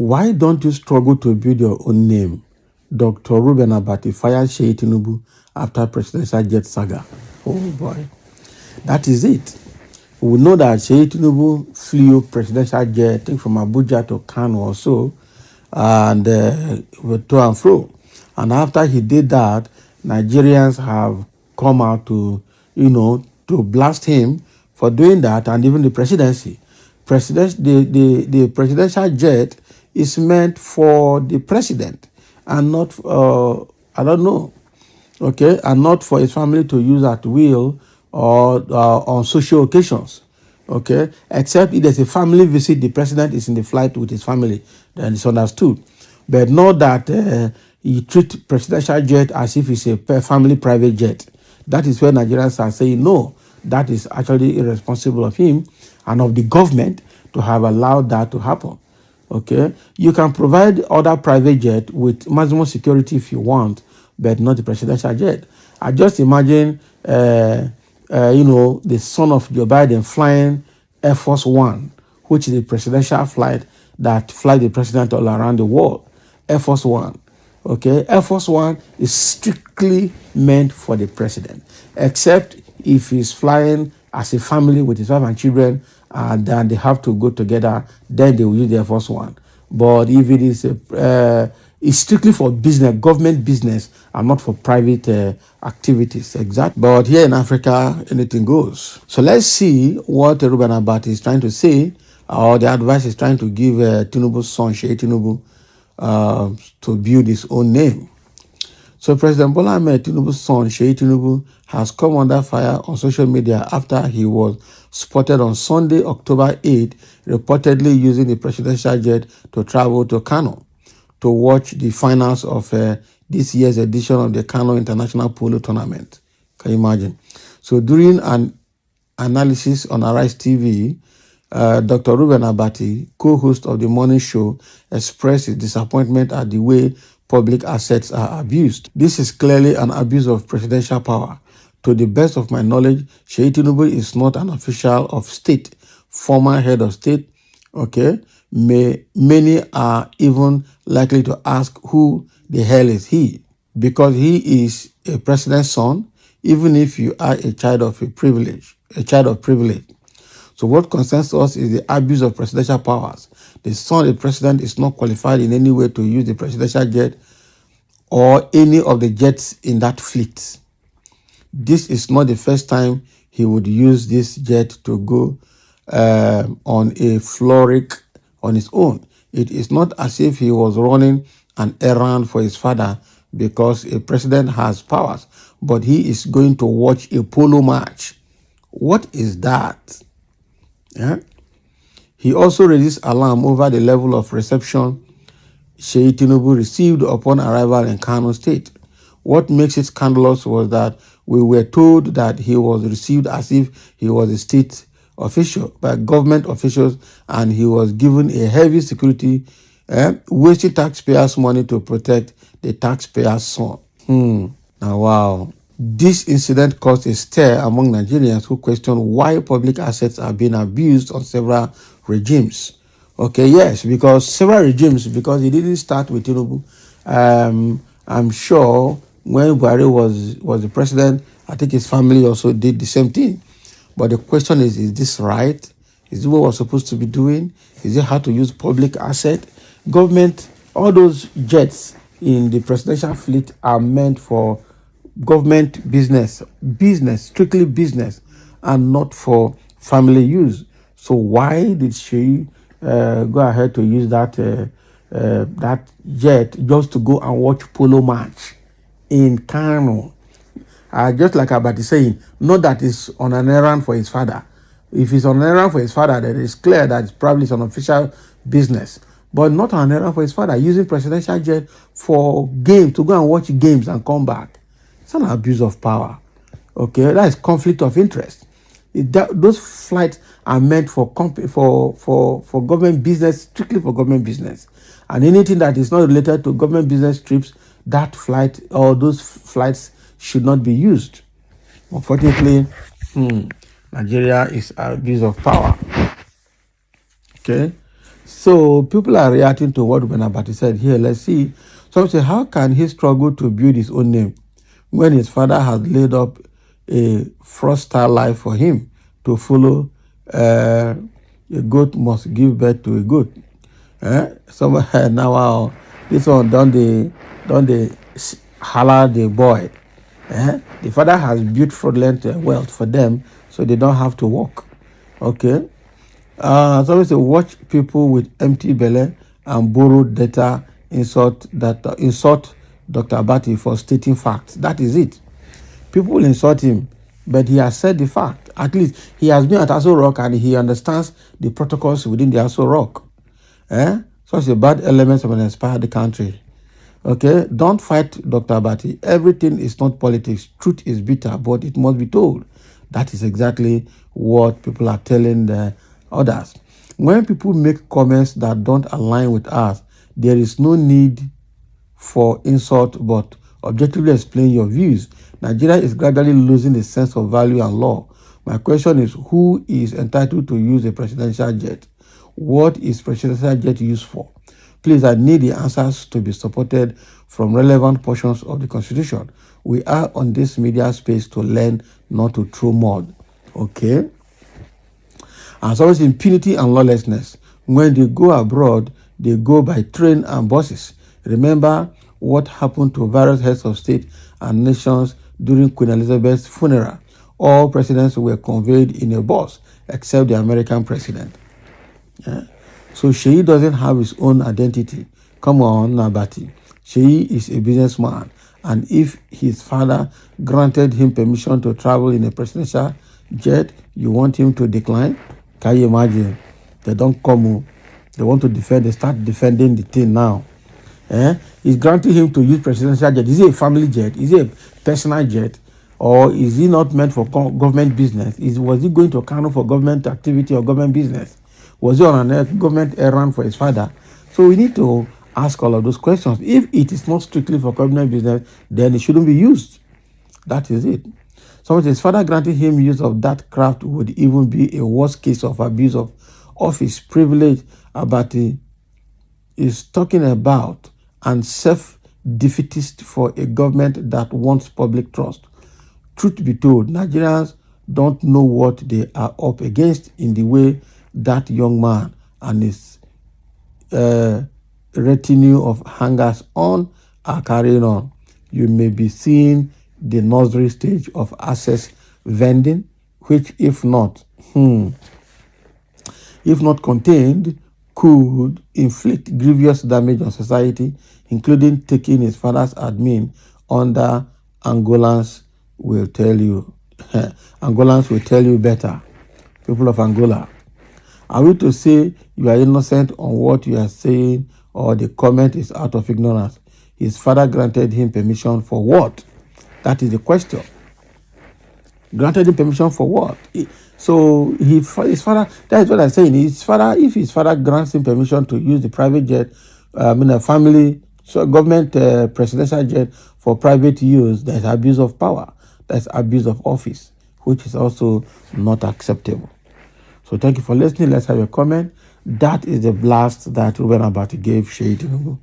Why don't you struggle to build your own name? Dr. Reuben Abati fired Seyi Tinubu after presidential jet saga. Oh boy, that is it. We know that Seyi Tinubu flew presidential jet, I think from Abuja to Kano or so, and to and fro. And after he did that, Nigerians have come out to, to blast him for doing that, and even the presidency. The presidential jet is meant for the president and not, I don't know, okay, and not for his family to use at will or on social occasions, okay, except if there's a family visit, the president is in the flight with his family, then it's understood. But not that you treat presidential jet as if it's a family private jet. That is where Nigerians are saying, no, that is actually irresponsible of him and of the government to have allowed that to happen. Okay, you can provide other private jet with maximum security if you want, but not the presidential jet. I just imagine, the son of Joe Biden flying Air Force One, which is a presidential flight that flies the president all around the world. Air Force One. Okay, Air Force One is strictly meant for the president, except if he's flying as a family with his wife and children, and then they have to go together, then they will use the Air Force One. But if it is it's strictly for business, government business, and not for private activities. Exactly. But here in Africa, anything goes. So let's see what Reuben Abati is trying to say, or the advice is trying to give Tinubu's son, Seyi Tinubu, to build his own name. So President Bola Ahmed Tinubu's son, Seyi Tinubu, has come under fire on social media after he was spotted on Sunday, October 8, reportedly using the presidential jet to travel to Kano to watch the finals of this year's edition of the Kano International Polo Tournament. Can you imagine? So during an analysis on Arise TV, Dr. Reuben Abati, co-host of the morning show, expressed his disappointment at the way public assets are abused. This is clearly an abuse of presidential power. To the best of my knowledge, Seyi Tinubu is not an official of state, former head of state. Okay, many are even likely to ask who the hell is he, because he is a president's son, even if you are a child of privilege. So what concerns us is the abuse of presidential powers. The son of the president is not qualified in any way to use the presidential jet or any of the jets in that fleet. This is not the first time he would use this jet to go on a frolic on his own. It is not as if he was running an errand for his father, because a president has powers, but he is going to watch a polo match. What is that? Yeah? He also raises alarm over the level of reception Seyi Tinubu received upon arrival in Kano State. What makes it scandalous was that we were told that he was received as if he was a state official by government officials, and he was given a heavy security, wasting taxpayers' money to protect the taxpayers' son. Now, wow. This incident caused a stir among Nigerians who question why public assets are being abused on several regimes. Okay, yes, because several regimes, because it didn't start with Tinubu. I'm sure when Buhari was the president, I think his family also did the same thing. But the question is this right? Is this what we're supposed to be doing? Is it how to use public asset? Government, all those jets in the presidential fleet are meant for government business, strictly business, and not for family use. So why did she go ahead to use that jet just to go and watch polo match in Kano? Just like Abati saying, not that it's on an errand for his father. If it's on an errand for his father, then it's clear that it's probably an official business. But not on an errand for his father, using presidential jet for games, to go and watch games and come back. It's an abuse of power. Okay, that is conflict of interest. Those flights are meant for government business, strictly for government business. And anything that is not related to government business trips, that flight or those flights should not be used. Unfortunately, Nigeria is abuse of power. Okay, So people are reacting to what Reuben Abati said here. Let's see. Some say, how can he struggle to build his own name when his father has laid up a fraud-style life for him to follow? A goat must give birth to a goat. Some now this one don't they holler the boy. The father has built fraudulent wealth for them, so they don't have to work. Okay. So we say watch people with empty belly and borrowed data insult Dr. Abati for stating facts. That is it. People will insult him, but he has said the fact. At least he has been at Aso Rock and he understands the protocols within the Aso Rock. Such a bad element of an inspired country. Okay, don't fight Dr. Abati. Everything is not politics. Truth is bitter, but it must be told. That is exactly what people are telling the others. When people make comments that don't align with us, there is no need for insult, but objectively explain your views. Nigeria is gradually losing a sense of value and law. My question is, who is entitled to use a presidential jet? What is presidential jet used for? Please, I need the answers to be supported from relevant portions of the Constitution. We are on this media space to learn, not to throw mud. Okay? As always, impunity and lawlessness. When they go abroad, they go by train and buses. Remember what happened to various heads of state and nations during Queen Elizabeth's funeral. All presidents were conveyed in a bus, except the American president. So Seyi doesn't have his own identity. Come on, Abati. Seyi is a businessman, and if his father granted him permission to travel in a presidential jet, you want him to decline? Can you imagine? They don't come. They want to defend. They start defending the thing now. He's granting him to use presidential jet. Is it a family jet? Is it a personal jet? Or is he not meant for government business? Was he going to Kano for government activity or government business? Was he on a government errand for his father? So we need to ask all of those questions. If it is not strictly for government business, then it shouldn't be used. That is it. So his father granting him use of that craft would even be a worse case of abuse of office privilege Abati is talking about, and self-defeatist for a government that wants public trust. Truth be told, Nigerians don't know what they are up against in the way that young man and his retinue of hangers-on are carrying on. You may be seeing the nursery stage of access vending, which if not contained, could inflict grievous damage on society, including taking his father's admin under Angolans will tell you. Angolans will tell you better. People of Angola. Are we to say you are innocent on what you are saying, or the comment is out of ignorance? His father granted him permission for what? That is the question. Granted him permission for what? So his father, that is what I'm saying. His father, if his father grants him permission to use the private jet, a family, so government presidential jet for private use, there's abuse of power. That's abuse of office, which is also not acceptable. So thank you for listening. Let's have a comment. That is the blast that Reuben Abati gave Seyi Tinubu.